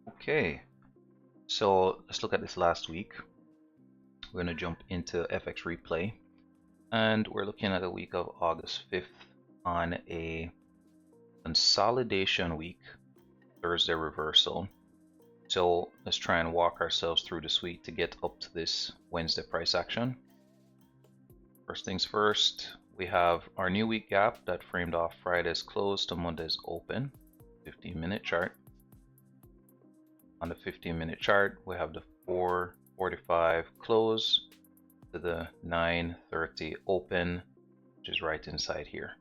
Okay, so let's look at this last week. We're going to jump into FX replay, and we're looking at the week of August 5th on a consolidation week, Thursday reversal. So let's try and walk ourselves through this week to get up to this Wednesday price action. First things first, we have our new week gap that framed off Friday's close to Monday's open, 15-minute chart. On the 15-minute chart, we have the 4:45 close to the 9:30 open, which is right inside here,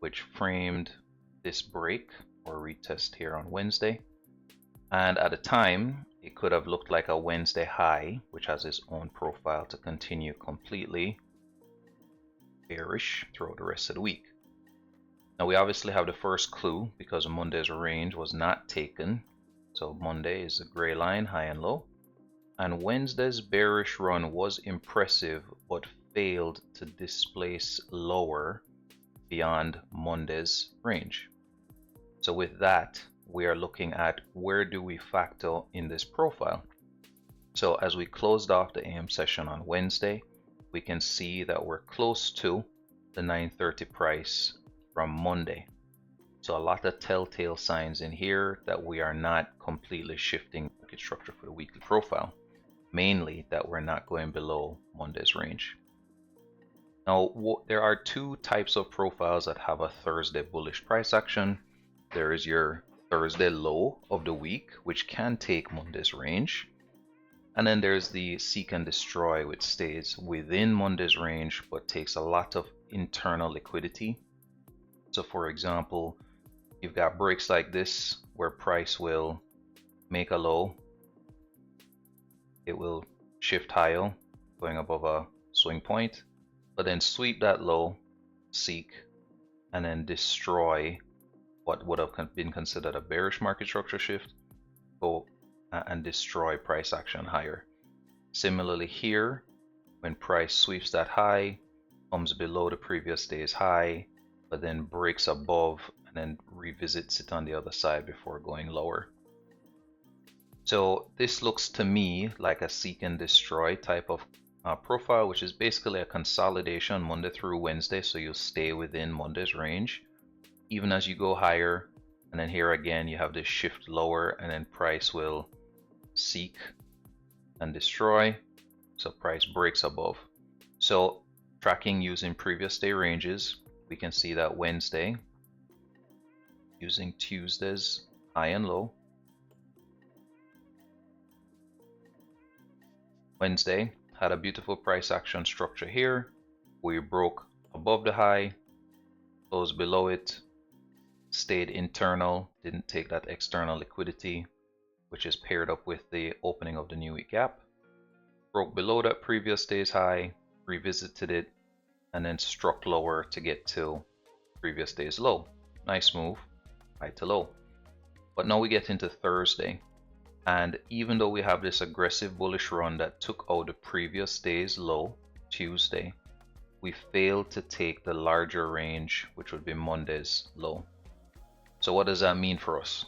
which framed this break or retest here on Wednesday. And at the time, it could have looked like a Wednesday high, which has its own profile to continue completely bearish throughout the rest of the week. Now we obviously have the first clue because Monday's range was not taken. So Monday is a gray line, high and low. And Wednesday's bearish run was impressive, but failed to displace lower beyond Monday's range. So with that, we are looking at where do we factor in this profile. So as we closed off the AM session on Wednesday, we can see that we're close to the 9:30 price from Monday. So a lot of telltale signs in here that we are not completely shifting market structure for the weekly profile, mainly that we're not going below Monday's range. Now, there are two types of profiles that have a Thursday bullish price action. There is your Thursday low of the week, which can take Monday's range. And then there's the seek and destroy, which stays within Monday's range, but takes a lot of internal liquidity. So for example, you've got breaks like this where price will make a low. It will shift higher, going above a swing point, but then sweep that low, seek, and then destroy what would have been considered a bearish market structure shift, go and destroy price action higher. Similarly here, when price sweeps that high, comes below the previous day's high, but then breaks above and then revisits it on the other side before going lower. So this looks to me like a seek and destroy type of profile, which is basically a consolidation Monday through Wednesday, so you'll stay within Monday's range even as you go higher, and then here again you have this shift lower, and then price will seek and destroy, so price breaks above. So tracking using previous day ranges, we can see that Wednesday, using Tuesday's high and low, Wednesday had a beautiful price action structure here. We broke above the high, closed below it, stayed internal, didn't take that external liquidity, which is paired up with the opening of the new week gap, broke below that previous day's high, revisited it, and then struck lower to get to previous day's low. Nice move, high to low. But now we get into Thursday, and even though we have this aggressive bullish run that took out the previous day's low, Tuesday, we failed to take the larger range, which would be Monday's low. So what does that mean for us?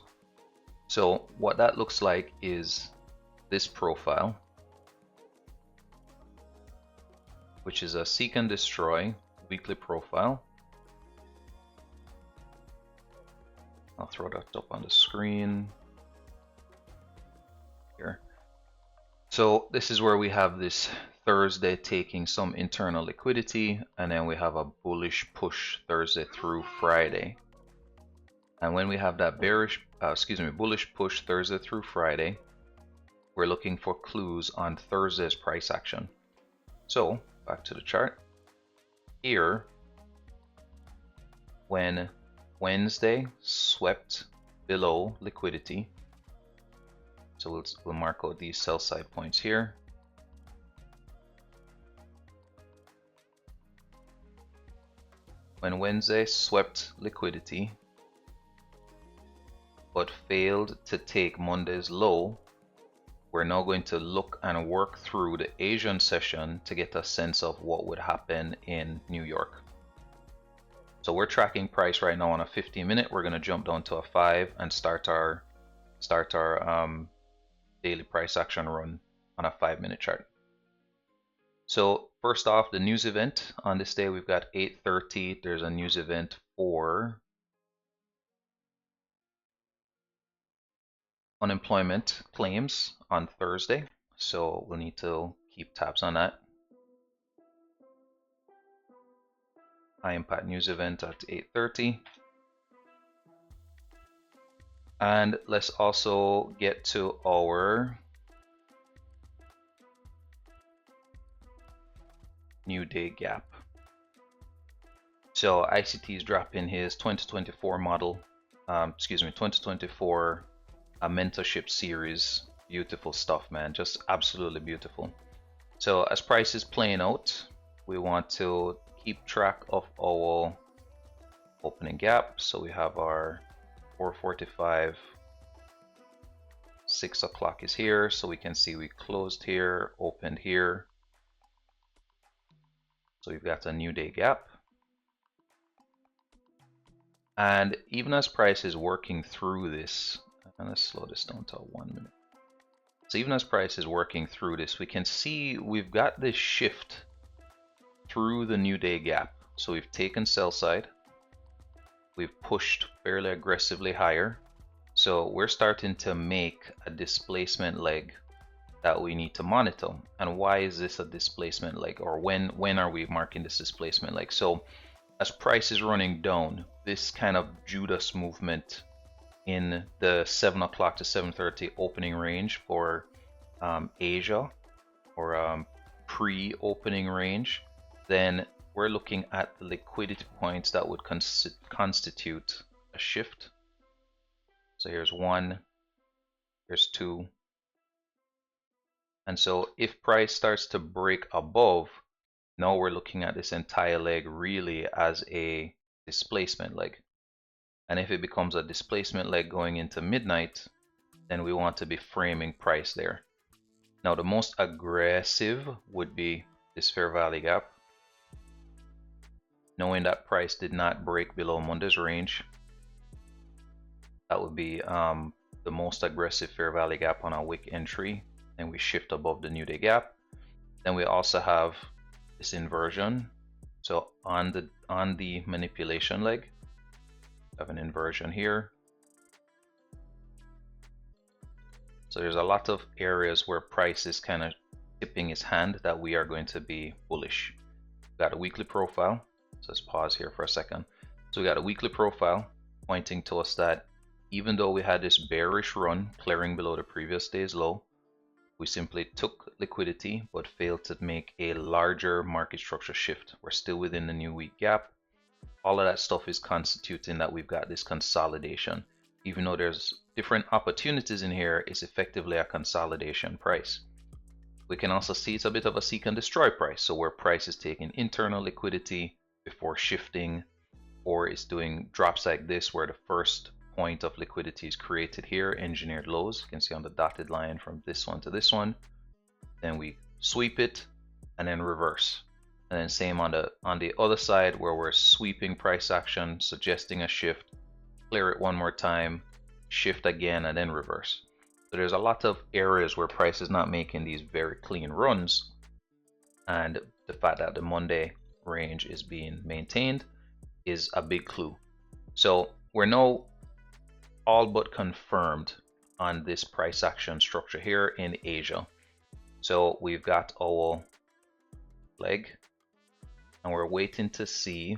So what that looks like is this profile, which is a seek and destroy weekly profile. I'll throw that up on the screen here. So this is where we have this Thursday taking some internal liquidity, and then we have a bullish push Thursday through Friday. And when we have that bullish push Thursday through Friday, we're looking for clues on Thursday's price action. So back to the chart. Here, when Wednesday swept below liquidity, so we'll mark out these sell side points here. When Wednesday swept liquidity, but failed to take Monday's low, we're now going to look and work through the Asian session to get a sense of what would happen in New York. So we're tracking price right now on a 15-minute. We're going to jump down to a 5 and start our start our daily price action run on a 5-minute chart. So first off, the news event on this day, we've got 8:30. There's a news event for unemployment claims on Thursday. So we'll need to keep tabs on that. High impact news event at 8:30. And let's also get to our new day gap. So ICT is dropping his 2024 model, 2024 mentorship series. Beautiful stuff, man. Just absolutely beautiful. So as price is playing out, we want to keep track of our opening gap. So we have our 4:45, 6 o'clock is here. So we can see we closed here, opened here. So we've got a new day gap. And even as price is working through this, I'm going to slow this down to 1 minute. So even as price is working through this, we can see we've got this shift through the new day gap. So we've taken sell side, we've pushed fairly aggressively higher. So we're starting to make a displacement leg that we need to monitor. And why is this a displacement leg, or when are we marking this displacement leg? So as price is running down, this kind of Judas movement in the 7 o'clock to 7:30 opening range for Asia, or pre-opening range, then we're looking at the liquidity points that would constitute a shift. So here's 1, here's 2. And so if price starts to break above, now we're looking at this entire leg really as a displacement leg. And if it becomes a displacement leg going into midnight, then we want to be framing price there. Now the most aggressive would be this fair value gap. Knowing that price did not break below Monday's range, that would be the most aggressive fair value gap on our wick entry, and we shift above the new day gap. Then we also have this inversion. So on the manipulation leg, have an inversion here. So there's a lot of areas where price is kind of tipping its hand that we are going to be bullish. We've got a weekly profile. So let's pause here for a second. So we got a weekly profile pointing to us that even though we had this bearish run clearing below the previous day's low, we simply took liquidity but failed to make a larger market structure shift. We're still within the new week gap. All of that stuff is constituting that we've got this consolidation. Even though there's different opportunities in here, it's effectively a consolidation price. We can also see it's a bit of a seek and destroy price. So where price is taking internal liquidity before shifting, or it's doing drops like this where the first point of liquidity is created here, engineered lows. You can see on the dotted line from this one to this one. Then we sweep it and then reverse. And then same on the other side where we're sweeping price action, suggesting a shift, clear it one more time, shift again, and then reverse. So there's a lot of areas where price is not making these very clean runs, and the fact that the Monday range is being maintained is a big clue. So we're now all but confirmed on this price action structure here in Asia. So we've got our leg, and we're waiting to see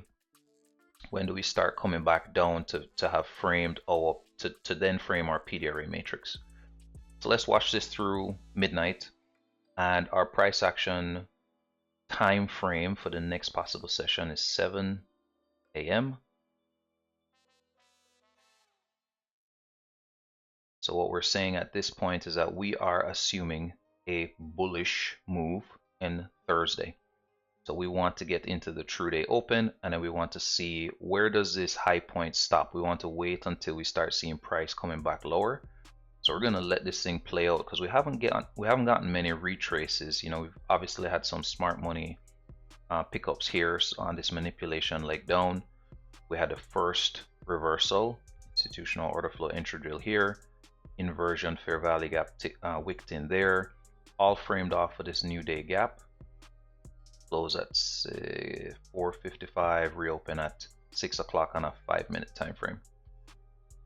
when do we start coming back down to have framed our to then frame our PDRA matrix. So let's watch this through midnight, and our price action time frame for the next possible session is 7 a.m. So what we're saying at this point is that we are assuming a bullish move in Thursday. So we want to get into the true day open, and then we want to see where does this high point stop. We want to wait until we start seeing price coming back lower. So we're going to let this thing play out because we haven't gotten many retraces. You know, we've obviously had some smart money pickups here on this manipulation leg down. We had the first reversal, institutional order flow entry drill here. inversion fair value gap wicked in there, all framed off of this new day gap. Close at 4:55, reopen at 6 o'clock on a 5-minute time frame.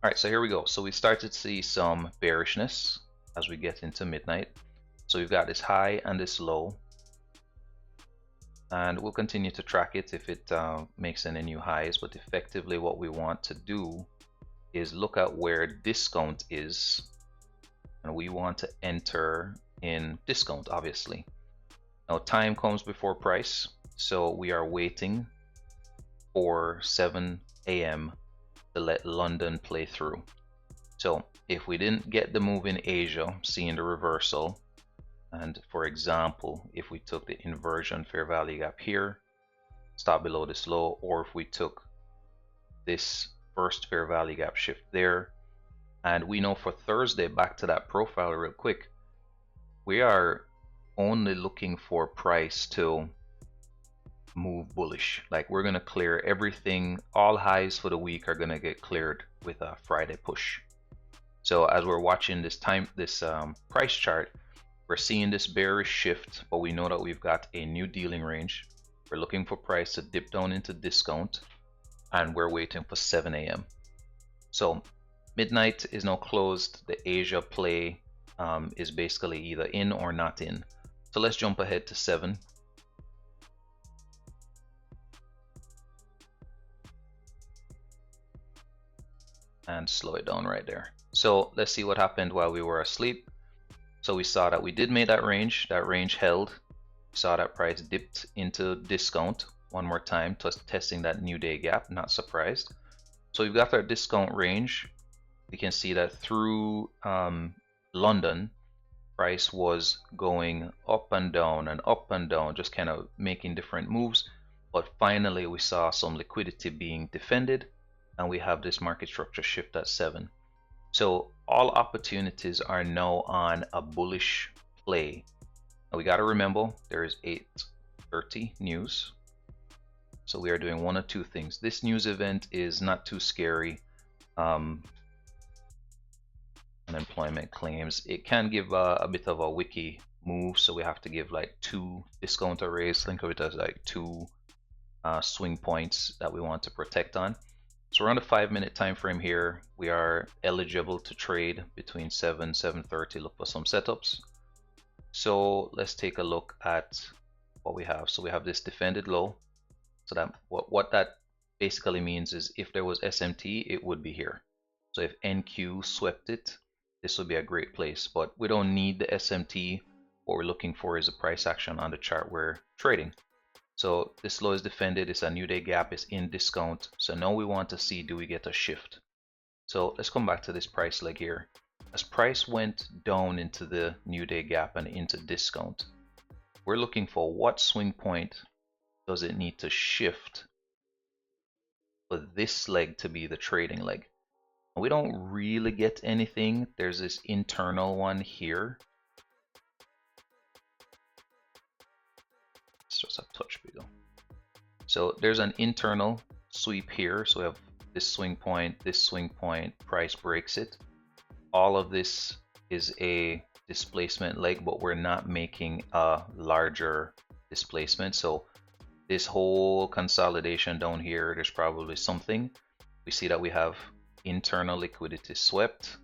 All right, so here we go. So we started to see some bearishness as we get into midnight. So we've got this high and this low, and we'll continue to track it if it makes any new highs. But effectively what we want to do is look at where discount is, and we want to enter in discount, obviously. Now time comes before price, so we are waiting for 7 a.m. to let London play through. So if we didn't get the move in Asia, seeing the reversal, and for example, if we took the inversion fair value gap here, stop below this low, or if we took this first fair value gap shift there, and we know for Thursday, back to that profile real quick, we are only looking for price to move bullish. Like we're gonna clear everything, all highs for the week are gonna get cleared with a Friday push. So as we're watching this price chart, we're seeing this bearish shift, but we know that we've got a new dealing range. We're looking for price to dip down into discount, and we're waiting for 7 a.m. So midnight is now closed. The Asia play is basically either in or not in. So let's jump ahead to 7. And slow it down right there. So let's see what happened while we were asleep. So we saw that we did make that range held. We saw that price dipped into discount one more time, testing that new day gap, not surprised. So we've got our discount range. We can see that through London, price was going up and down, just kind of making different moves. But finally we saw some liquidity being defended, and we have this market structure shift at 7. So all opportunities are now on a bullish play. Now we got to remember there is 8:30 news. So we are doing one of two things. This news event is not too scary. Unemployment claims. It can give a bit of a wiki move, so we have to give like 2 discount arrays. Think of it as like 2 swing points that we want to protect on. So around a 5-minute time frame here, we are eligible to trade between 7-7:30. Look for some setups. So let's take a look at what we have. So we have this defended low. So that what that basically means is if there was SMT, it would be here. So if NQ swept it, this would be a great place. But we don't need the SMT. What we're looking for is a price action on the chart we're trading. So this low is defended, it's a new day gap, is in discount. So now we want to see, do we get a shift? So let's come back to this price leg here. As price went down into the new day gap and into discount, we're looking for what swing point does it need to shift for this leg to be the trading leg. We don't really get anything. There's this internal one here. It's just a touch bigger. So there's an internal sweep here. So we have this swing point, price breaks it. All of this is a displacement leg, but we're not making a larger displacement. So this whole consolidation down here, there's probably something. We see that we have internal liquidity swept,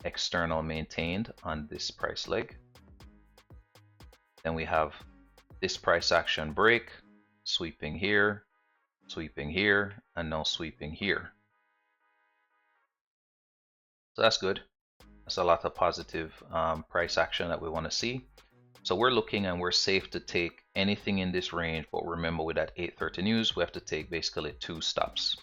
external maintained on this price leg. Then we have this price action break, sweeping here, and now sweeping here. So that's good. That's a lot of positive price action that we want to see. So we're looking and we're safe to take anything in this range, but remember with that 8:30 news, we have to take basically 2 stops.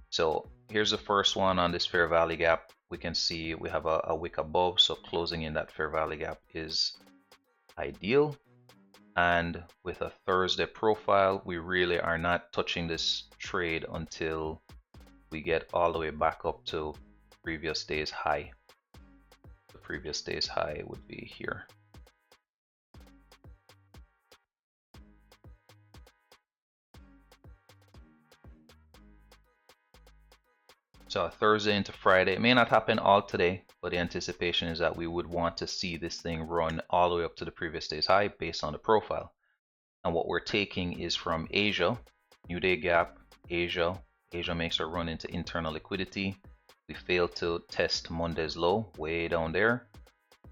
So here's the first one on this fair value gap. We can see we have a wick above, so closing in that fair value gap is ideal. And with a Thursday profile, we really are not touching this trade until we get all the way back up to previous day's high. The previous day's high would be here. So Thursday into Friday. It may not happen all today, but the anticipation is that we would want to see this thing run all the way up to the previous day's high based on the profile. And what we're taking is from Asia, new day gap, Asia. Asia makes a run into internal liquidity. We failed to test Monday's low way down there.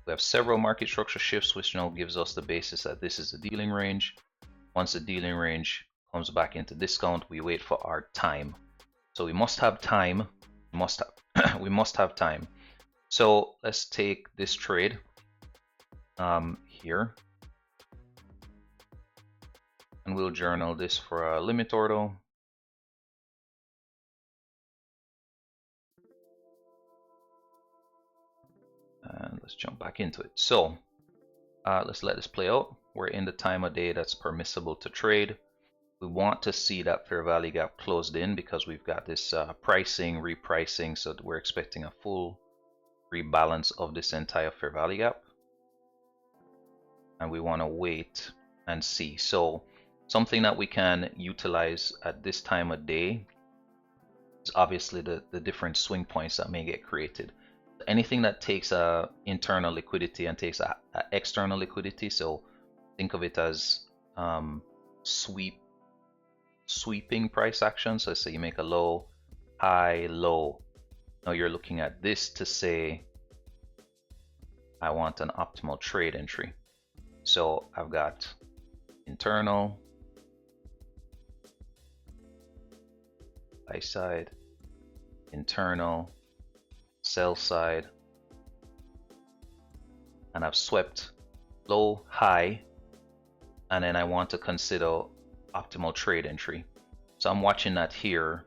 We have several market structure shifts, which now gives us the basis that this is the dealing range. Once the dealing range comes back into discount, we wait for our time. So we must have time. We must have time. So let's take this trade here, and we'll journal this for a limit order. And let's jump back into it. So let's let this play out. We're in the time of day that's permissible to trade. We want to see that fair value gap closed in because we've got this pricing, repricing, so we're expecting a full rebalance of this entire fair value gap. And we want to wait and see. So something that we can utilize at this time of day is obviously the different swing points that may get created. Anything that takes internal liquidity and takes a external liquidity, so think of it as sweeping price action. So say you make a low, high, low. Now you're looking at this to say, I want an optimal trade entry. So I've got internal, buy side, internal, sell side, and I've swept low, high, and then I want to consider optimal trade entry. So I'm watching that here,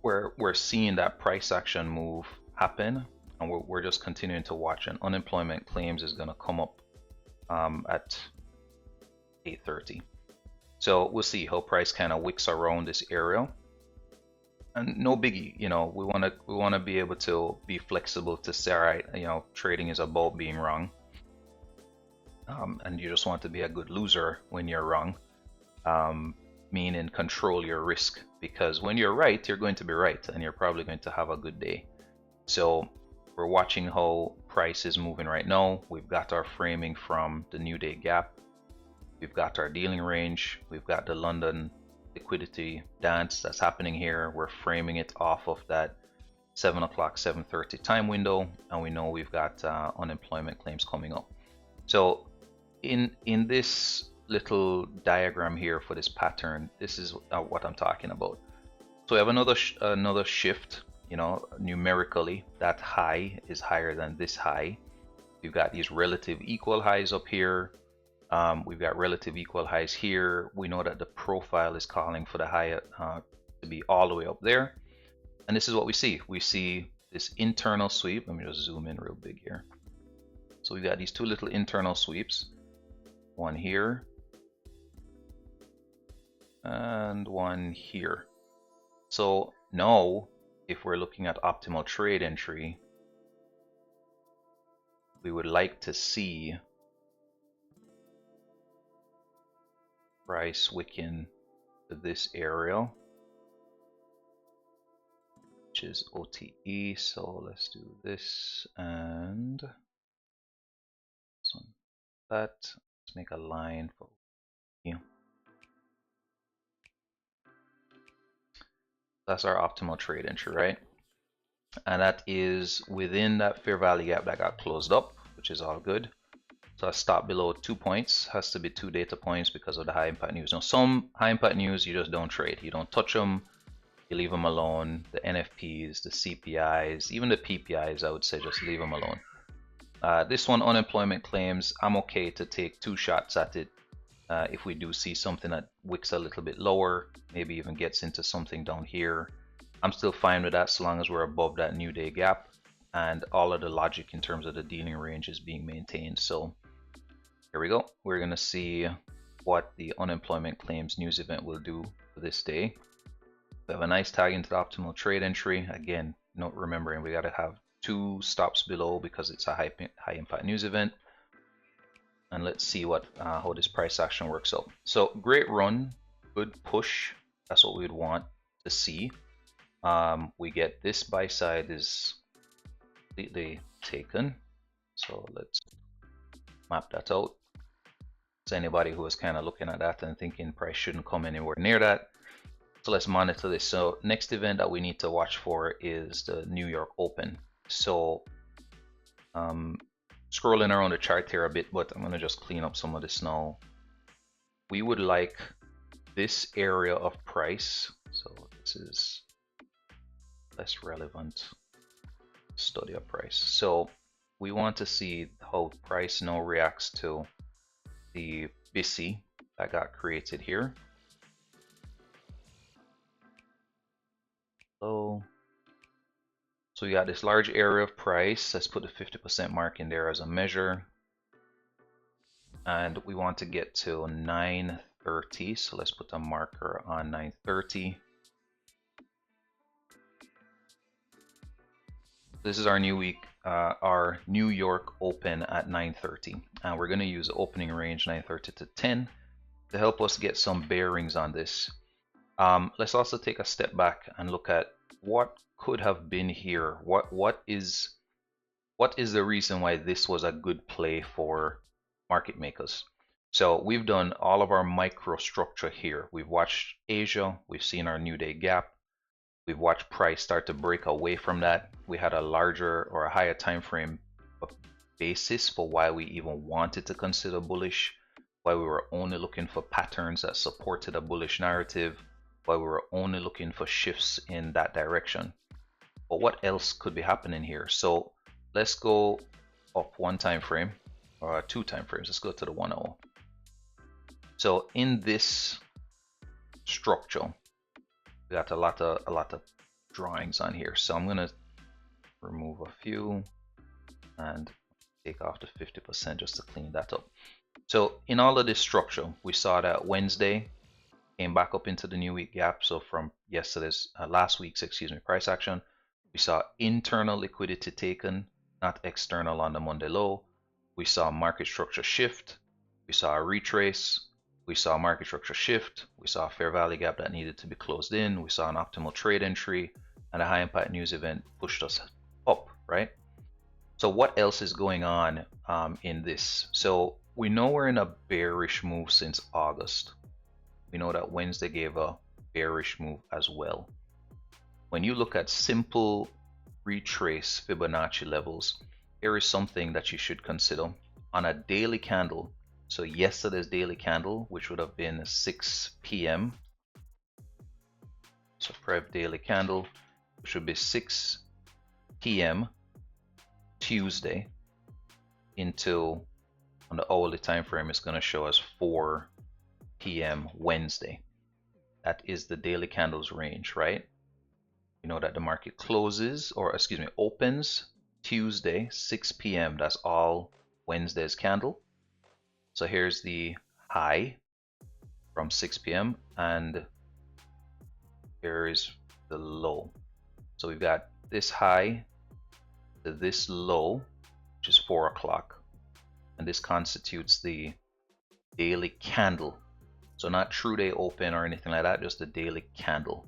where we're seeing that price action move happen, and we're just continuing to watch. And unemployment claims is going to come up at 8:30. So we'll see how price kind of wicks around this area. And no biggie, you know, we want to be able to be flexible to say, all right, you know, trading is about being wrong, and you just want to be a good loser when you're wrong, meaning control your risk, because when you're right, you're going to be right, and you're probably going to have a good day. So we're watching how price is moving right now. We've got our framing from the new day gap. We've got our dealing range. We've got the London liquidity dance that's happening here. We're framing it off of that 7 o'clock, 7:30 time window, and we know we've got unemployment claims coming up. So in this little diagram here for this pattern, this is what I'm talking about. So we have another shift. You know, numerically, that high is higher than this high. We've got these relative equal highs up here. We've got relative equal highs here. We know that the profile is calling for the high to be all the way up there. And this is what we see. We see this internal sweep. Let me just zoom in real big here. So we've got these two little internal sweeps. One here. And one here. So now, if we're looking at optimal trade entry, we would like to see price wicking to this area, which is OTE. So let's do this and this one. Let's make a line for you. That's our optimal trade entry, right? And that is within that fair value gap that got closed up, which is all good. So a stop below 2 points, has to be 2 data points because of the high impact news. Now some high impact news you just don't trade. You don't touch them, you leave them alone. The NFPs, the CPIs, even the PPIs, I would say just leave them alone. This one, unemployment claims, I'm okay to take 2 shots at it. If we do see something that wicks a little bit lower, maybe even gets into something down here, I'm still fine with that so long as we're above that new day gap and all of the logic in terms of the dealing range is being maintained. So here we go. We're going to see what the unemployment claims news event will do for this day. We have a nice tag into the optimal trade entry. Again, note remembering we got to have 2 stops below because it's a high impact news event. And let's see what how this price action works out. So great run, good push. That's what we'd want. to see. We get this buy side is completely taken. So let's map that out. So anybody who is kind of looking at that and thinking price shouldn't come anywhere near that. So let's monitor this. So next event that we need to watch for is the New York Open. So scrolling around the chart here a bit, but I'm going to just clean up some of this now. We would like this area of price. So this is less relevant study of price. So we want to see how price now reacts to the BISI that got created here. So we got this large area of price. Let's put the 50% mark in there as a measure. And we want to get to 930. So let's put a marker on 930. This is our new week, our New York Open at 930. And we're going to use the opening range 930 to 10 to help us get some bearings on this. Let's also take a step back and look at what could have been here. What is the reason why this was a good play for market makers? So we've done all of our microstructure here. We've watched Asia, we've seen our new day gap, we've watched price start to break away from that. We had a larger or a higher time frame basis for why we even wanted to consider bullish, why we were only looking for patterns that supported a bullish narrative, why we were only looking for shifts in that direction. But what else could be happening here? So let's go up one time frame or two time frames. Let's go to the 1 hour. So in this structure, we got a lot of drawings on here. So I'm gonna remove a few and take off the 50% just to clean that up. So in all of this structure, we saw that Wednesday came back up into the new week gap. So from yesterday's last week's price action, we saw internal liquidity taken, not external on the Monday low. We saw market structure shift. We saw a retrace. We saw market structure shift. We saw a fair value gap that needed to be closed in. We saw an optimal trade entry, and a high impact news event pushed us up, right? So what else is going on in this? So we know we're in a bearish move since August. We know that Wednesday gave a bearish move as well. When you look at simple retrace Fibonacci levels, here is something that you should consider. On a daily candle, so yesterday's daily candle, which would have been 6 p.m. So prep daily candle, which would be 6 p.m. Tuesday into, on the hourly time frame, it's going to show us 4 p.m. Wednesday. That is the daily candles range, right? You know that the market closes, or excuse me, opens Tuesday 6 p.m. That's all Wednesday's candle. So here's the high from 6 p.m. and here is the low. So we've got this high to this low, which is 4 o'clock, and this constitutes the daily candle. So not true day open or anything like that, just the daily candle.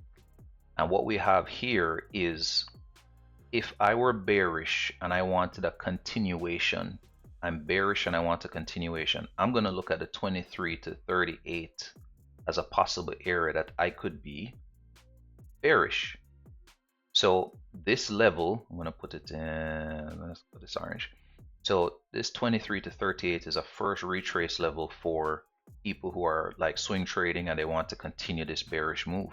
And what we have here is, if I were bearish and I wanted a continuation, I'm bearish and I want a continuation, I'm going to look at the 23 to 38 as a possible area that I could be bearish. So this level, I'm going to put it in, let's put this orange. So this 23 to 38 is a first retrace level for people who are like swing trading and they want to continue this bearish move.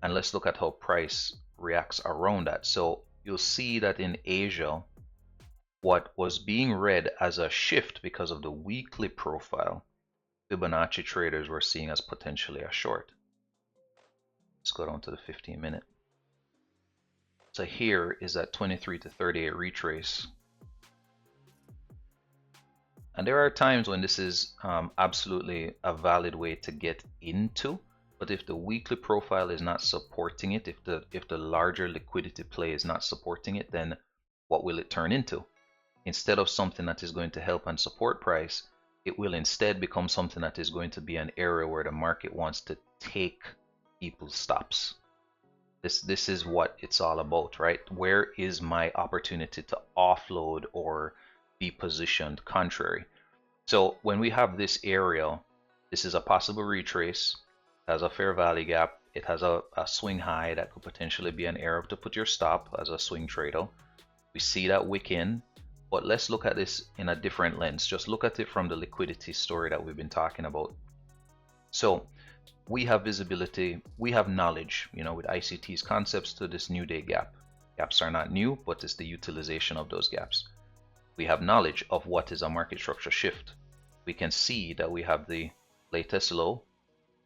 And let's look at how price reacts around that. So you'll see that in Asia, what was being read as a shift because of the weekly profile, Fibonacci traders were seeing as potentially a short. Let's go down to the 15-minute. So here is that 23 to 38 retrace. And there are times when this is absolutely a valid way to get into. But if the weekly profile is not supporting it, if the larger liquidity play is not supporting it, then what will it turn into? Instead of something that is going to help and support price, it will instead become something that is going to be an area where the market wants to take people's stops. This is what it's all about, right? Where is my opportunity to offload or be positioned contrary? So when we have this area, this is a possible retrace, it has a fair value gap, it has a swing high that could potentially be an area to put your stop as a swing trader. We see that wick in, but let's look at this in a different lens. Just look at it from the liquidity story that we've been talking about. So we have visibility, we have knowledge, with ICT's concepts to this new day gap. Gaps are not new, but it's the utilization of those gaps. We have knowledge of what is a market structure shift. We can see that we have the latest low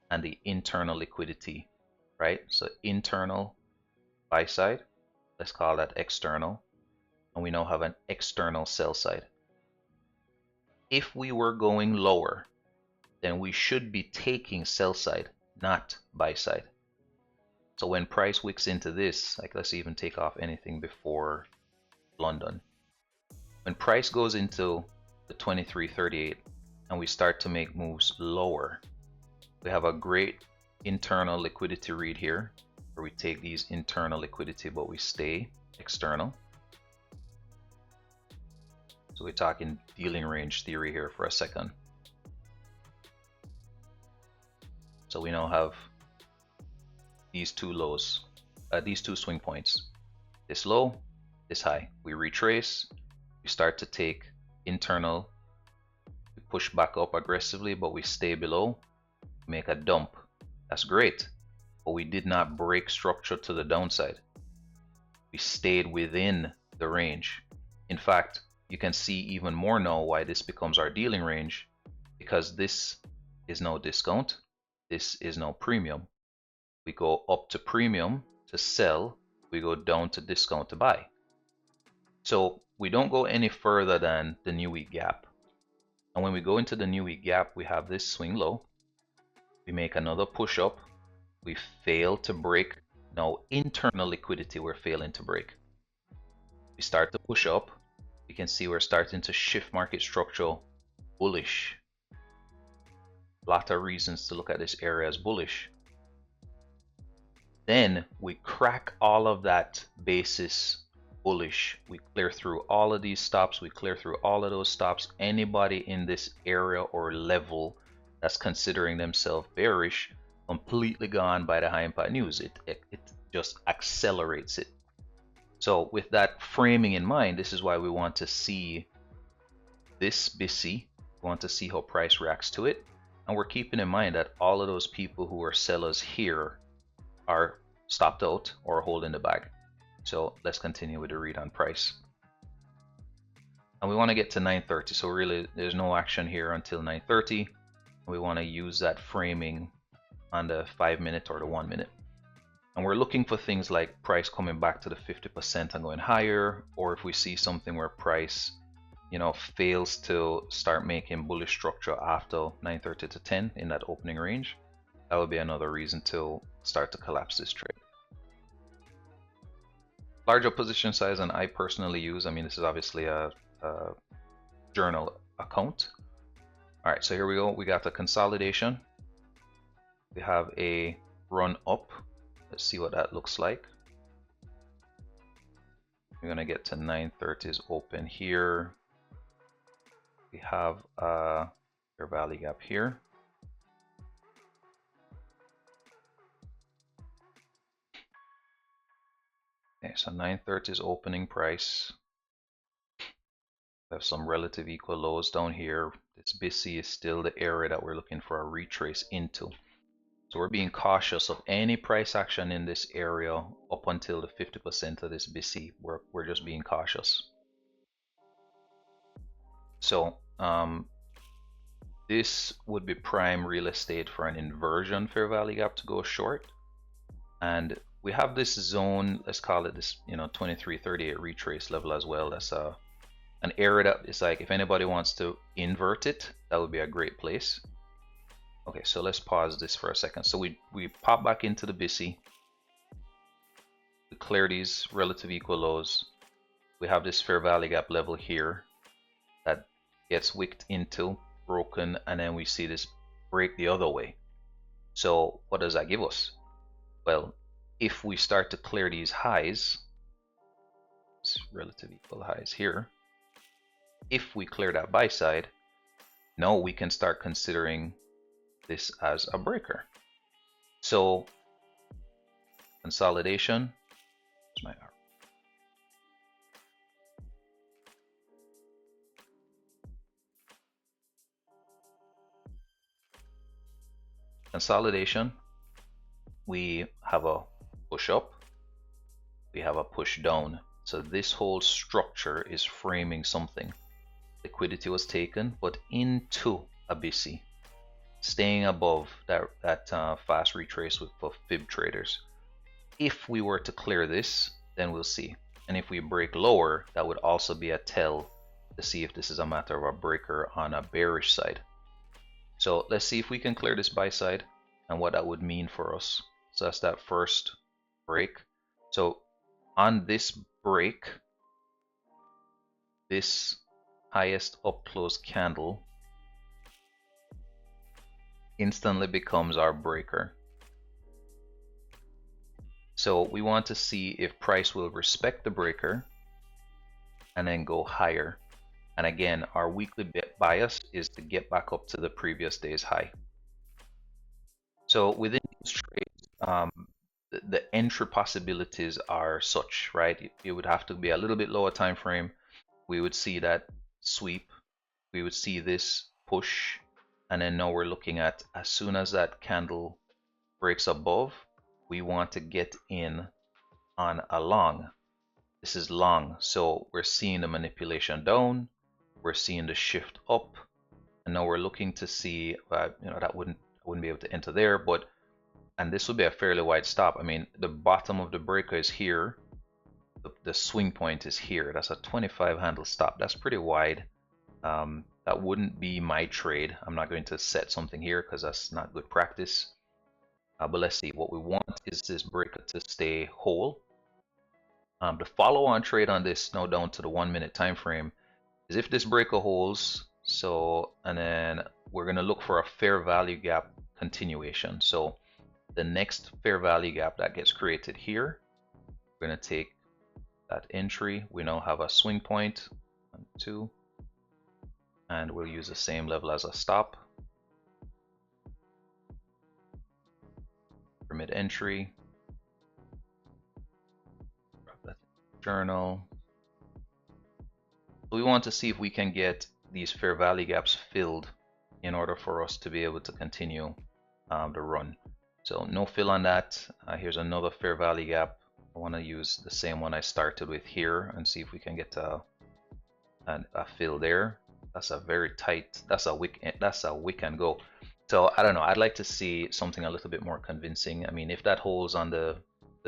and the internal liquidity, right? So internal buy side, let's call that external, and we now have an external sell side. If we were going lower, then we should be taking sell side, not buy side. So when price wicks into this, like let's even take off anything before London. When price goes into the 2338 and we start to make moves lower, we have a great internal liquidity read here where we take these internal liquidity but we stay external. So we're talking dealing range theory here for a second. So we now have these two lows, these two swing points, this low, this high. We retrace, we start to take internal, we push back up aggressively, but we stay below, make a dump. That's great, but we did not break structure to the downside. We stayed within the range. In fact, you can see even more now why this becomes our dealing range, because this is no discount, this is no premium. We go up to premium to sell, we go down to discount to buy. So we don't go any further than the new week gap. And when we go into the new week gap, we have this swing low. We make another push up. We fail to break. Now internal liquidity we're failing to break. We start to push up. You can see we're starting to shift market structure bullish. Lot of reasons to look at this area as bullish. Then we crack all of that basis bullish. We clear through all of these stops. We clear through all of those stops. Anybody in this area or level that's considering themselves bearish, completely gone by the high impact news. It just accelerates it. So with that framing in mind, this is why we want to see this BC. We want to see how price reacts to it. And we're keeping in mind that all of those people who are sellers here are stopped out or holding the bag. So let's continue with the read on price. And we want to get to 930. So really there's no action here until 930. We want to use that framing on the 5 minute or the 1 minute. And we're looking for things like price coming back to the 50% and going higher, or if we see something where price fails to start making bullish structure after 930 to 10 in that opening range, that would be another reason to start to collapse this trade. Larger position size, and I personally use, this is obviously a journal account. All right, so here we go. We got the consolidation. We have a run up. Let's see what that looks like. We're gonna get to 930's open here. We have a fair value gap here. Okay, so 930's opening price. We have some relative equal lows down here. This BC is still the area that we're looking for a retrace into. So we're being cautious of any price action in this area up until the 50% of this BC. We're just being cautious. So this would be prime real estate for an inversion fair value gap to go short. And we have this zone, let's call it this 2338 retrace level as well. That's an area that is like, if anybody wants to invert it, that would be a great place. Okay, so let's pause this for a second. So we pop back into the BC. We clear these relative equal lows. We have this fair value gap level here that gets wicked into, broken, and then we see this break the other way. So what does that give us? Well, if we start to clear these highs, these relative equal highs here, if we clear that buy side, now we can start considering this as a breaker. So consolidation, here's my R. Consolidation, we have a push up, we have a push down. So this whole structure is framing something. Liquidity was taken, but into a BC, staying above that fast retrace for fib traders. If we were to clear this, then we'll see. And if we break lower, that would also be a tell to see if this is a matter of a breaker on a bearish side. So let's see if we can clear this buy side and what that would mean for us. So that's that first break. So on this break, this highest up close candle instantly becomes our breaker. So we want to see if price will respect the breaker and then go higher. And again, our weekly bias is to get back up to the previous day's high. So within these trades, the entry possibilities are such, right? It would have to be a little bit lower time frame. We would see that sweep. We would see this push. And then now we're looking at, as soon as that candle breaks above, we want to get in on a long. This is long. So we're seeing the manipulation down. We're seeing the shift up. And now we're looking to see, that I wouldn't be able to enter there, but, and this would be a fairly wide stop. I mean, the bottom of the breaker is here. The swing point is here. That's a 25 handle stop. That's pretty wide. That wouldn't be my trade. I'm not going to set something here because that's not good practice. But let's see. What we want is this breaker to stay whole. The follow-on trade on this, now down to the 1 minute time frame, is if this breaker holds. So, and then we're going to look for a fair value gap continuation. So the next fair value gap that gets created here, we're going to take that entry. We now have a swing point, 1, 2, and we'll use the same level as a stop. For mid entry, journal. So we want to see if we can get these fair value gaps filled in order for us to be able to continue the run. So no fill on that. Here's another fair value gap. I want to use the same one I started with here and see if we can get a fill there. That's a very tight, that's a wick and go. So I don't know, I'd like to see something a little bit more convincing. I mean, if that holds on the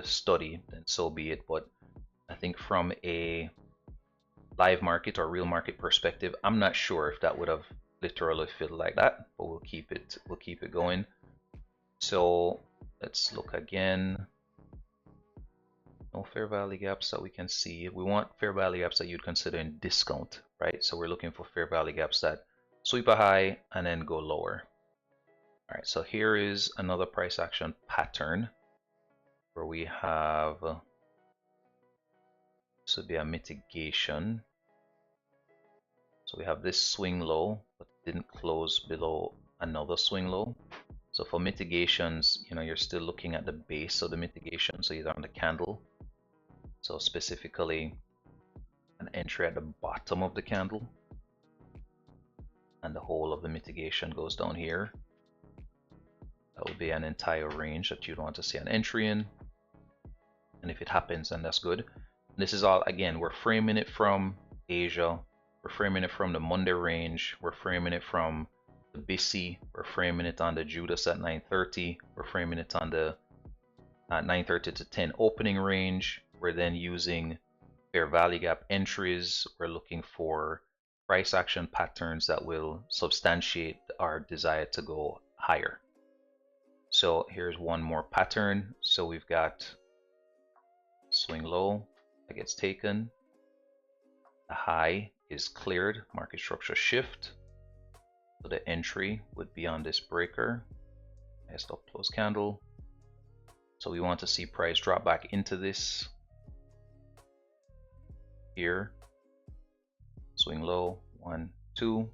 study, then so be it. But I think from a live market or real market perspective, I'm not sure if that would have literally filled like that, but we'll keep it going. So let's look again. No fair value gaps that we can see. We want fair value gaps that you'd consider in discount, right? So we're looking for fair value gaps that sweep a high and then go lower. All right, so here is another price action pattern where we have, this would be a mitigation. So we have this swing low, but didn't close below another swing low. So for mitigations, you're still looking at the base of the mitigation, so either on the candle. So specifically an entry at the bottom of the candle, and the whole of the mitigation goes down here. That would be an entire range that you'd want to see an entry in. And if it happens, then that's good. This is all, again, we're framing it from Asia. We're framing it from the Monday range. We're framing it from the BC. We're framing it on the Judas at 930. We're framing it on the 930 to 10 opening range. We're then using fair value gap entries. We're looking for price action patterns that will substantiate our desire to go higher. So here's one more pattern. So we've got swing low that gets taken. The high is cleared, market structure shift. So the entry would be on this breaker, highest up close candle. So we want to see price drop back into this here, swing low, 1, 2,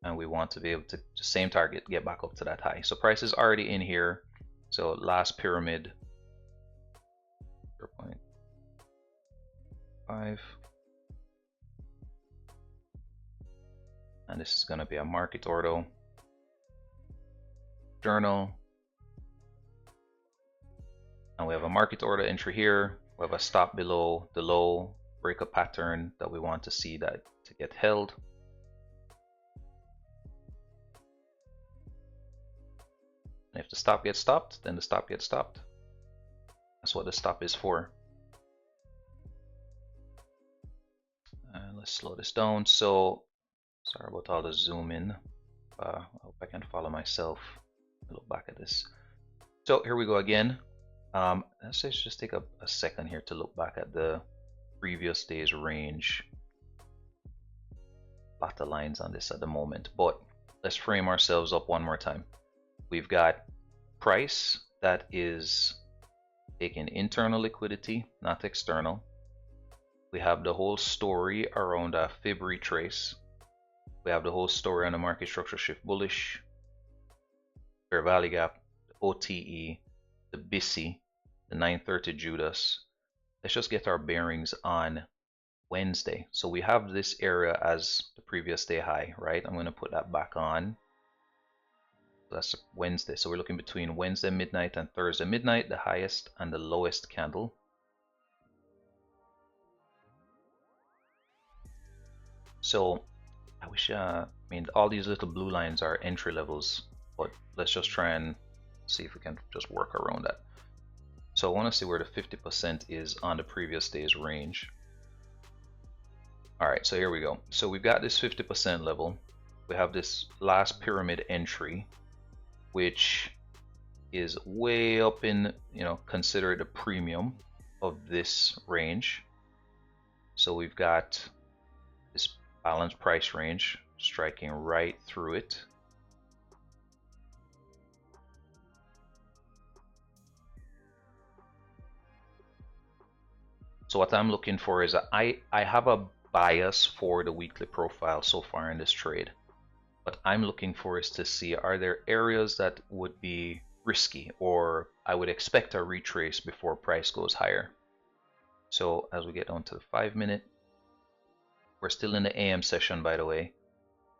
and we want to be able to, the same target, get back up to that high. So price is already in here. So last pyramid, 0.5, and this is going to be a market order journal, and we have a market order entry here. We have a stop below the low, break a pattern that we want to see that to get held. And if the stop gets stopped, then the stop gets stopped. That's what the stop is for. And let's slow this down. So sorry about all the zoom in. I hope I can follow myself. Look back at this. So here we go again. Let's just take a second here to look back at the previous day's range. A lot of lines on this at the moment, but let's frame ourselves up one more time. We've got price that is taking internal liquidity, not external. We have the whole story around a fib retrace. We have the whole story on the market structure shift bullish, fair value gap, the OTE, the BISI, the 930 Judas. Let's just get our bearings on Wednesday. So we have this area as the previous day high, right? I'm going to put that back on. That's Wednesday. So we're looking between Wednesday midnight and Thursday midnight, the highest and the lowest candle. So I wish, I mean, all these little blue lines are entry levels, but let's just try and see if we can just work around that. So I want to see where the 50% is on the previous day's range. All right, so here we go. So we've got this 50% level. We have this last pyramid entry, which is way up in, consider the premium of this range. So we've got this balanced price range striking right through it. So what I'm looking for is I have a bias for the weekly profile so far in this trade. What I'm looking for is to see, are there areas that would be risky, or I would expect a retrace before price goes higher. So as we get down to the 5-minute, we're still in the AM session, by the way.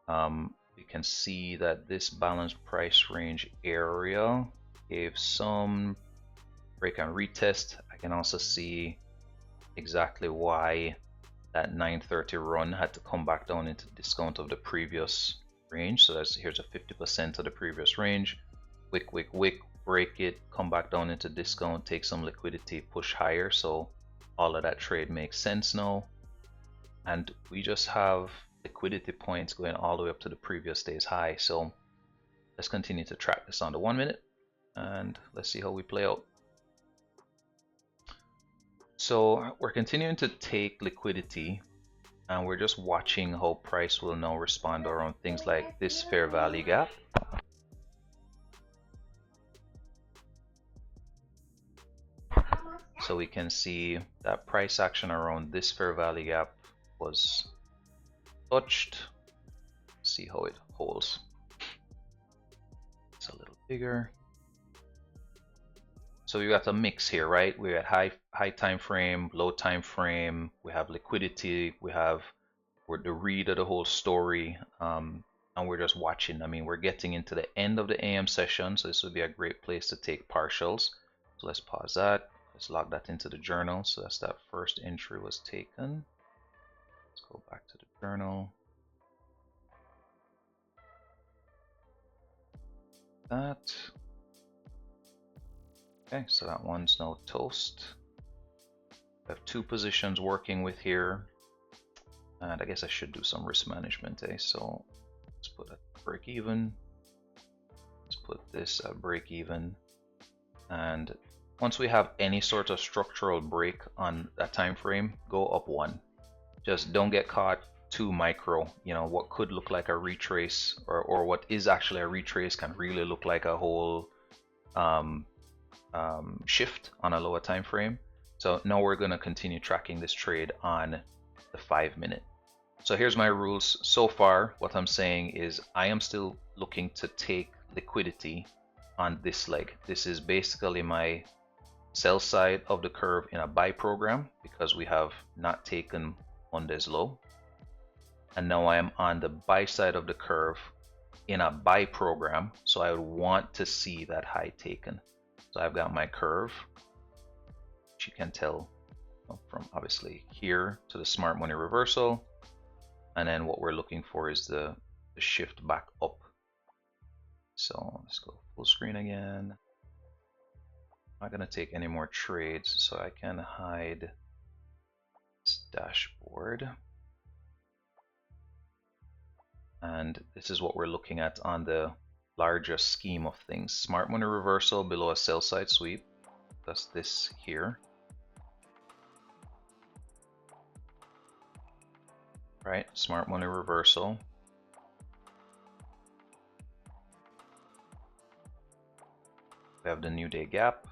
You can see that this balanced price range area gave some break and retest. I can also see exactly why that 930 run had to come back down into discount of the previous range. So here's a 50% of the previous range. Wick, break it, come back down into discount, take some liquidity, push higher. So all of that trade makes sense now. And we just have liquidity points going all the way up to the previous day's high. So let's continue to track this on the 1-minute and let's see how we play out. So we're continuing to take liquidity, and we're just watching how price will now respond around things like this fair value gap. So we can see that price action around this fair value gap was touched. See how it holds. It's a little bigger. So we got a mix here, right? We're at high time frame, low time frame. We have liquidity. We have the read of the whole story, and we're just watching. I mean, we're getting into the end of the AM session, so this would be a great place to take partials. So let's pause that. Let's log that into the journal. So that's that first entry was taken. Let's go back to the journal. That. Okay, so that one's now toast. I have 2 positions working with here, and I guess I should do some risk management, So let's put a break even. Let's put this at break even, and once we have any sort of structural break on that time frame, go up 1. Just don't get caught too micro. What could look like a retrace, or what is actually a retrace, can really look like a whole shift on a lower time frame. So now we're going to continue tracking this trade on the 5 minute. So here's my rules. So far, what I'm saying is I am still looking to take liquidity on this leg. This is basically my sell side of the curve in a buy program because we have not taken Monday's low. And now I am on the buy side of the curve in a buy program. So I would want to see that high taken. So I've got my curve, which you can tell from obviously here to the smart money reversal. And then what we're looking for is the shift back up. So let's go full screen again. I'm not going to take any more trades, so I can hide this dashboard. And this is what we're looking at on the larger scheme of things. Smart money reversal below a sell side sweep. That's this here. Right, smart money reversal. We have the new day gap.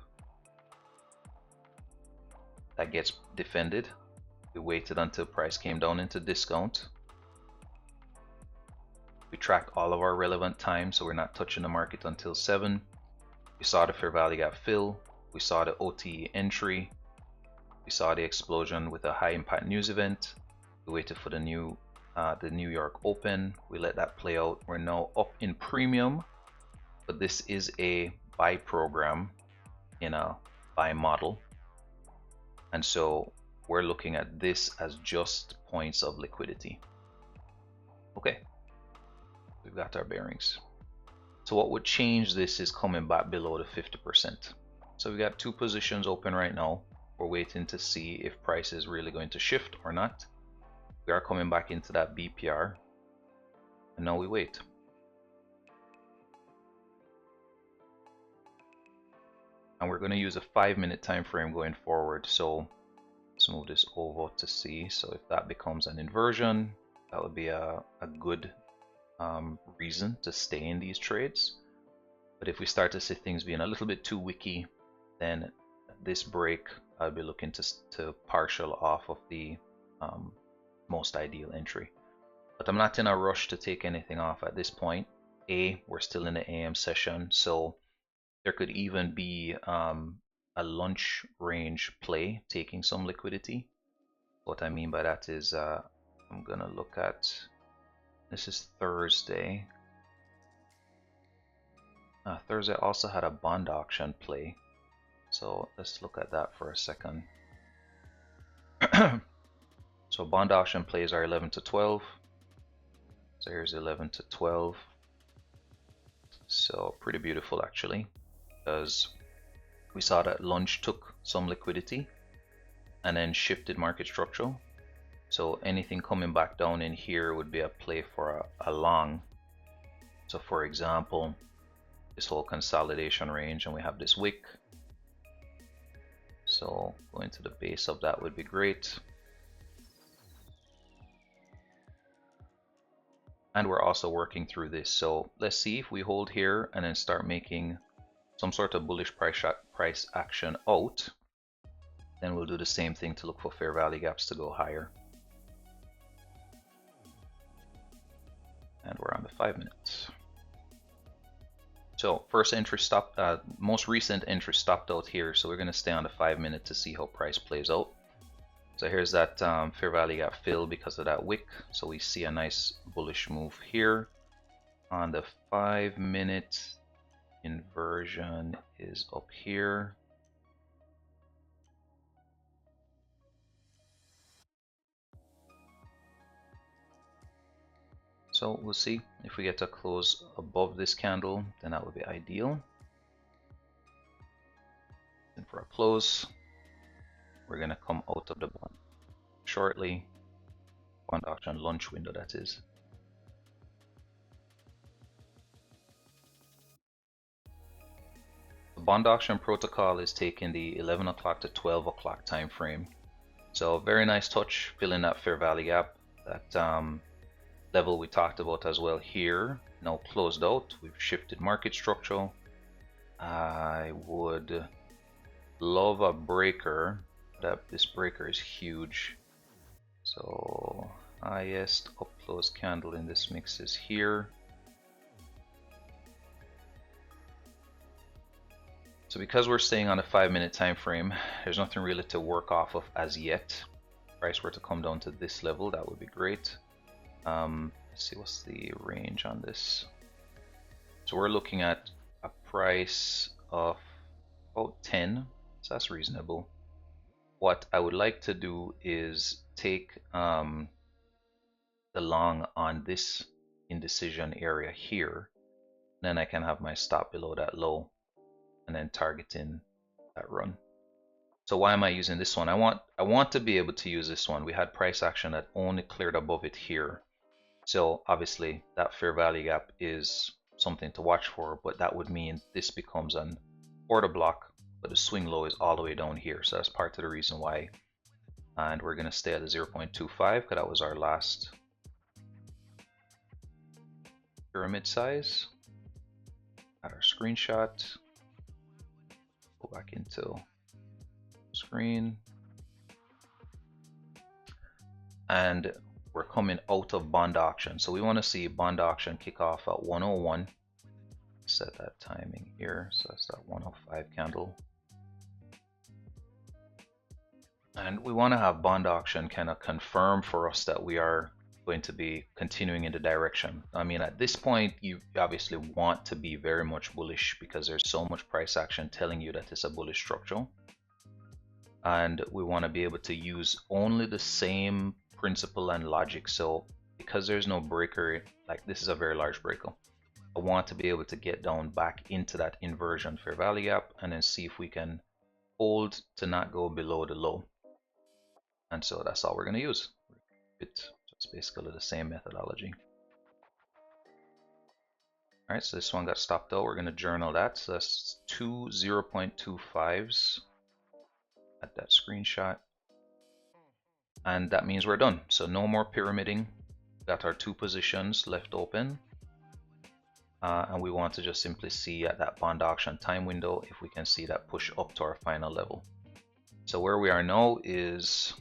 That gets defended. We waited until price came down into discount. We tracked all of our relevant times, so we're not touching the market until 7. We saw the fair value gap fill. We saw the OTE entry. We saw the explosion with a high impact news event. We waited for the New York Open. We let that play out. We're now up in premium, but this is a buy program in a buy model. And so we're looking at this as just points of liquidity. Okay, we've got our bearings. So what would change this is coming back below the 50%. So we got 2 positions open right now. We're waiting to see if price is really going to shift or not. We are coming back into that BPR, and now we wait. And we're going to use a 5-minute time frame going forward. So let's move this over to see. So if that becomes an inversion, that would be a good reason to stay in these trades. But if we start to see things being a little bit too wicky, then this break I'll be looking to partial off of the most ideal entry. But I'm not in a rush to take anything off at this point. We're still in the AM session, so there could even be a lunch range play taking some liquidity. What I mean by that is I'm gonna look at, this is Thursday. Thursday also had a bond auction play, so let's look at that for a second. So bond auction plays are 11 to 12. So here's 11 to 12. So pretty beautiful actually, because we saw that lunch took some liquidity and then shifted market structural. So anything coming back down in here would be a play for a long. So for example, this whole consolidation range, and we have this wick. So going to the base of that would be great. And we're also working through this. So let's see if we hold here and then start making some sort of bullish price action out. Then we'll do the same thing to look for fair value gaps to go higher. And we're on the 5 minutes. So first entry stopped, most recent entry stopped out here. So we're going to stay on the 5 minute to see how price plays out. So here's that fair value gap fill because of that wick. So we see a nice bullish move here. On the 5 minute, inversion is up here. So we'll see if we get to close above this candle, then that would be ideal. And for a close, we're going to come out of the bond shortly. Bond auction lunch window, that is. The bond auction protocol is taking the 11 o'clock to 12 o'clock time frame. So very nice touch, filling that fair value gap. That level we talked about as well here, now closed out. We've shifted market structural. I would love a breaker. This breaker is huge. So highest up close candle in this mix is here. So because we're staying on a 5-minute time frame, there's nothing really to work off of as yet. If price were to come down to this level, that would be great. Let's see what's the range on this. So we're looking at a price of about 10, so that's reasonable. What I would like to do is take the long on this indecision area here, then I can have my stop below that low and then targeting that run. So why am I using this one? I want to be able to use this one. We had price action that only cleared above it here. So obviously that fair value gap is something to watch for, but that would mean this becomes an order block, but the swing low is all the way down here. So that's part of the reason why. And we're going to stay at the 0.25 because that was our last pyramid size. Add our screenshot. Go back into screen. And we're coming out of bond auction. So we want to see bond auction kick off at 101. Set that timing here. So that's that 105 candle. And we want to have bond auction kind of confirm for us that we are going to be continuing in the direction. I mean, at this point, you obviously want to be very much bullish because there's so much price action telling you that it's a bullish structure. And we want to be able to use only the same principle and logic. So because there's no breaker, like this is a very large breaker, I want to be able to get down back into that inversion fair value gap and then see if we can hold to not go below the low. And so that's all we're going to use. It's basically the same methodology. All right, so this one got stopped out. We're going to journal that. So that's two 0.25s at that screenshot. And that means we're done. So no more pyramiding. Got our 2 positions left open. And we want to just simply see at that bond auction time window if we can see that push up to our final level. So where we are now is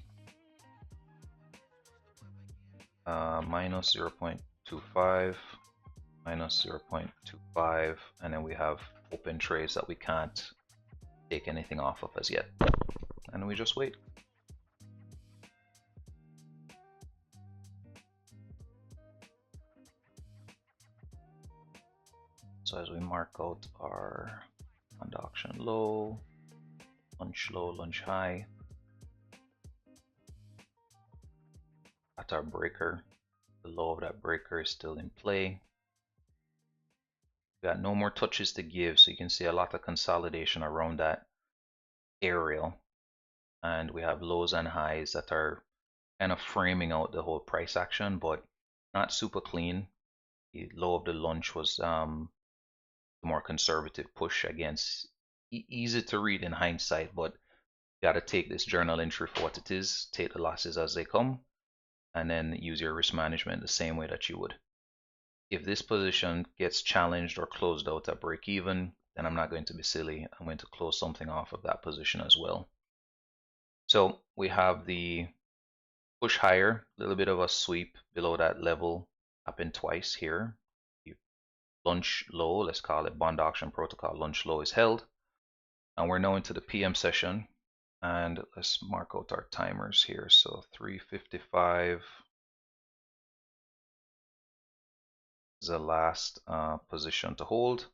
minus 0.25, minus 0.25, and then we have open trades that we can't take anything off of as yet. And we just wait. So as we mark out our bond auction low, lunch high, at our breaker, the low of that breaker is still in play. We got no more touches to give, so you can see a lot of consolidation around that area. And we have lows and highs that are kind of framing out the whole price action, but not super clean. The low of the lunch was the more conservative push against. Easy to read in hindsight, but you got to take this journal entry for what it is, take the losses as they come, and then use your risk management the same way that you would. If this position gets challenged or closed out at break even, then I'm not going to be silly. I'm going to close something off of that position as well. So we have the push higher, a little bit of a sweep below that level, happened twice here. Lunch low, let's call it bond auction protocol, lunch low is held. And we're now into the PM session. And let's mark out our timers here. So 3:55 is the last position to hold.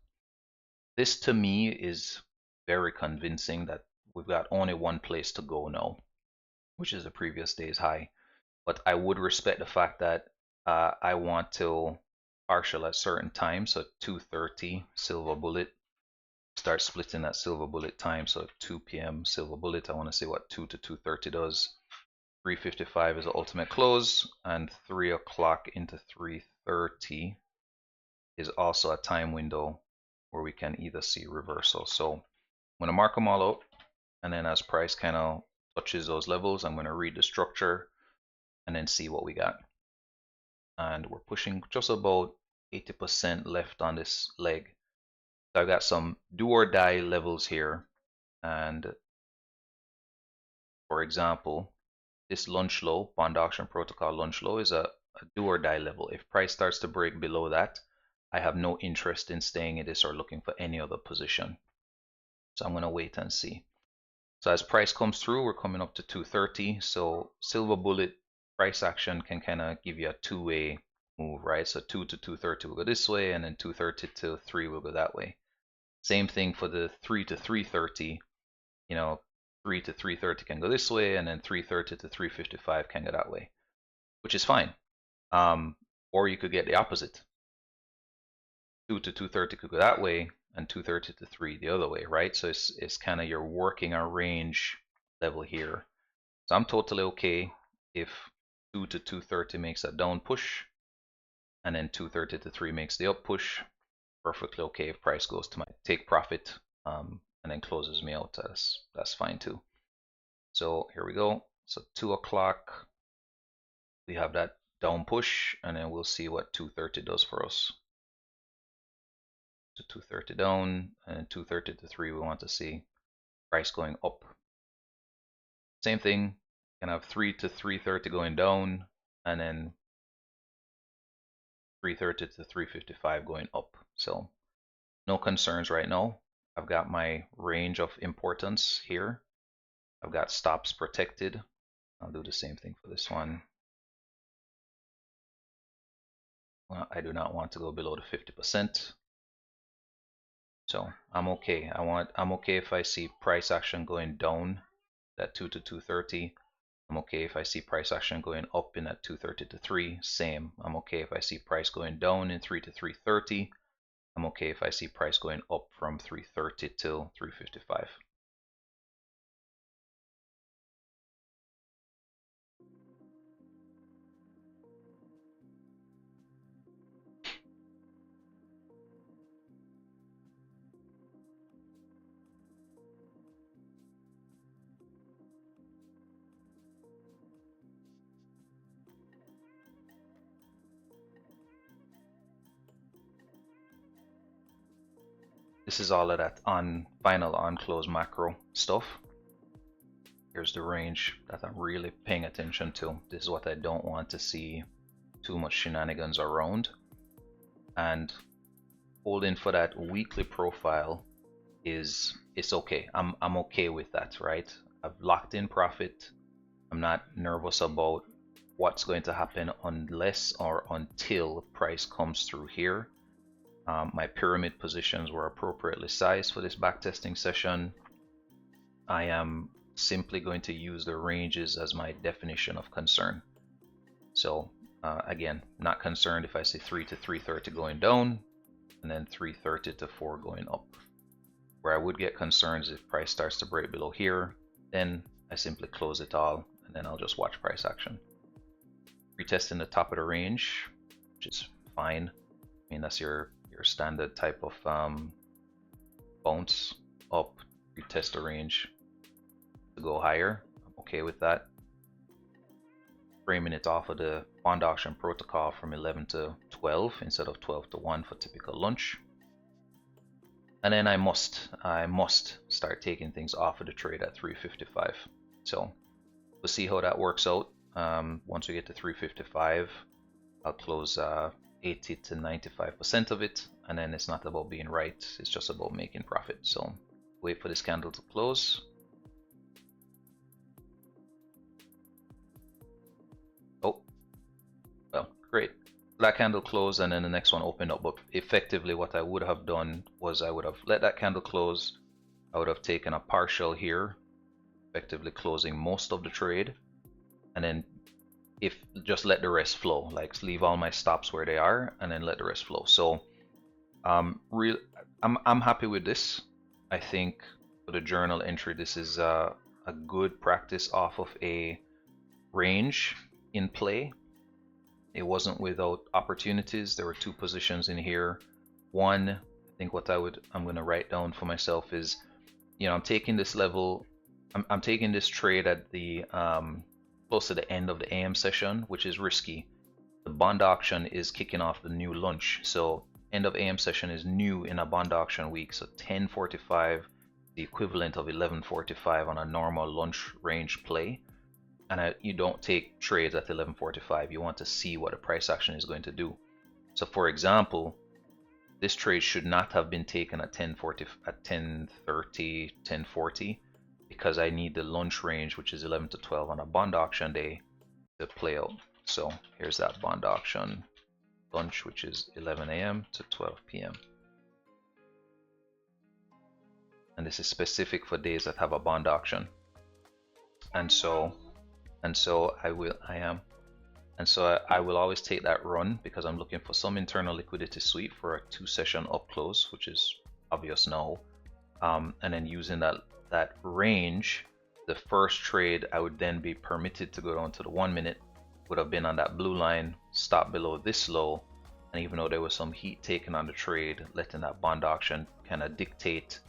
This to me is very convincing that we've got only one place to go now, which is the previous day's high. But I would respect the fact that I want to partial at certain times. So 2:30 Silver Bullet. Start splitting that Silver Bullet time. So 2 p.m. Silver Bullet. I want to see what 2 to 2:30 does. 3:55 is the ultimate close, and 3 o'clock into 3:30 is also a time window where we can either see reversal. So I'm going to mark them all out, and then as price kind of touches those levels, I'm going to read the structure and then see what we got. And we're pushing just about 80% left on this leg. So I've got some do or die levels here. And for example, this lunch low, bond auction protocol lunch low, is a do or die level. If price starts to break below that, I have no interest in staying in this or looking for any other position. So I'm going to wait and see. So as price comes through, we're coming up to 230. So Silver Bullet price action can kind of give you a two-way move, right? So 2 to 230 will go this way, and then 230 to 3 will go that way. Same thing for the 3 to 330. You know, 3 to 330 can go this way, and then 330 to 355 can go that way, which is fine. Or you could get the opposite. 2 to 230 could go that way, and 230 to 3 the other way, right? So it's kind of you're working a range level here. So I'm totally okay if 2 to 230 makes a down push, and then 230 to 3 makes the up push. Perfectly okay if price goes to my take profit and then closes me out. That's fine too. So here we go. So 2 o'clock, we have that down push, and then we'll see what 230 does for us. So 230 down, and 230 to 3 we want to see price going up. Same thing, can have 3 to 330 going down, and then 330 to 355 going up. So no concerns right now. I've got my range of importance here. I've got stops protected. I'll do the same thing for this one. Well, I do not want to go below the 50%. So I'm okay. I'm okay if I see price action going down at 2 to 230. I'm okay if I see price action going up in at 230 to 3. Same. I'm okay if I see price going down in 3 to 330. I'm okay if I see price going up from 330 till 355. This is all of that final on close macro stuff. Here's the range that I'm really paying attention to. This is what I don't want to see too much shenanigans around. And holding for that weekly profile it's okay. I'm okay with that, right? I've locked in profit. I'm not nervous about what's going to happen unless or until price comes through here. My pyramid positions were appropriately sized for this backtesting session. I am simply going to use the ranges as my definition of concern. So again, not concerned if I see 3 to 330 going down and then 330 to 4 going up. Where I would get concerns if price starts to break below here, then I simply close it all and then I'll just watch price action. Retesting the top of the range, which is fine. I mean, that's your standard type of bounce up, retest the range to go higher. I'm okay with that. Framing it off of the bond auction protocol from 11 to 12 instead of 12 to 1 for typical lunch. And then I must start taking things off of the trade at 355. So we'll see how that works out. Once we get to 355, I'll close 80 to 95% of it, and then it's not about being right, it's just about making profit. So wait for this candle to close. Oh, well, great. That candle closed and then the next one opened up, but effectively what I would have done was I would have let that candle close. I would have taken a partial here, effectively closing most of the trade, and then if just let the rest flow, like leave all my stops where they are and then let the rest flow. So I'm happy with this. I think for the journal entry, this is a good practice off of a range in play. It wasn't without opportunities. There were 2 positions in here. One, I think what I'm going to write down for myself is, you know, I'm taking this level, I'm taking this trade at the close to the end of the AM session, which is risky. The bond auction is kicking off the new lunch, so end of AM session is new in a bond auction week. So 10:45, the equivalent of 11:45 on a normal lunch range play. And you don't take trades at 11:45. You want to see what a price action is going to do. So for example, this trade should not have been taken at 10:40, at 10:30, 10:40, because I need the lunch range, which is 11 to 12 on a bond auction day, to play out. So here's that bond auction lunch, which is 11 a.m. to 12 p.m. And this is specific for days that have a bond auction. And so I will always take that run because I'm looking for some internal liquidity sweep for a 2-session up close, which is obvious now. And then using that range, the first trade I would then be permitted to go down to the 1 minute would have been on that blue line, stop below this low, and even though there was some heat taken on the trade, letting that bond auction kind of dictate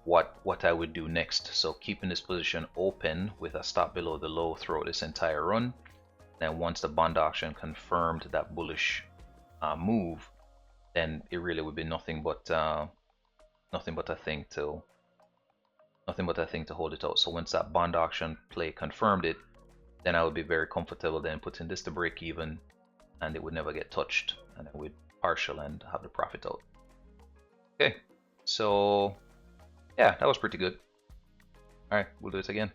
what I would do next. So keeping this position open with a stop below the low throughout this entire run. Then once the bond auction confirmed that bullish move, then it really would be nothing but a thing to hold it out. So once that bond auction play confirmed it, then I would be very comfortable then putting this to break even, and it would never get touched, and then we'd partial and have the profit out. Okay, so yeah, that was pretty good. All right, we'll do it again.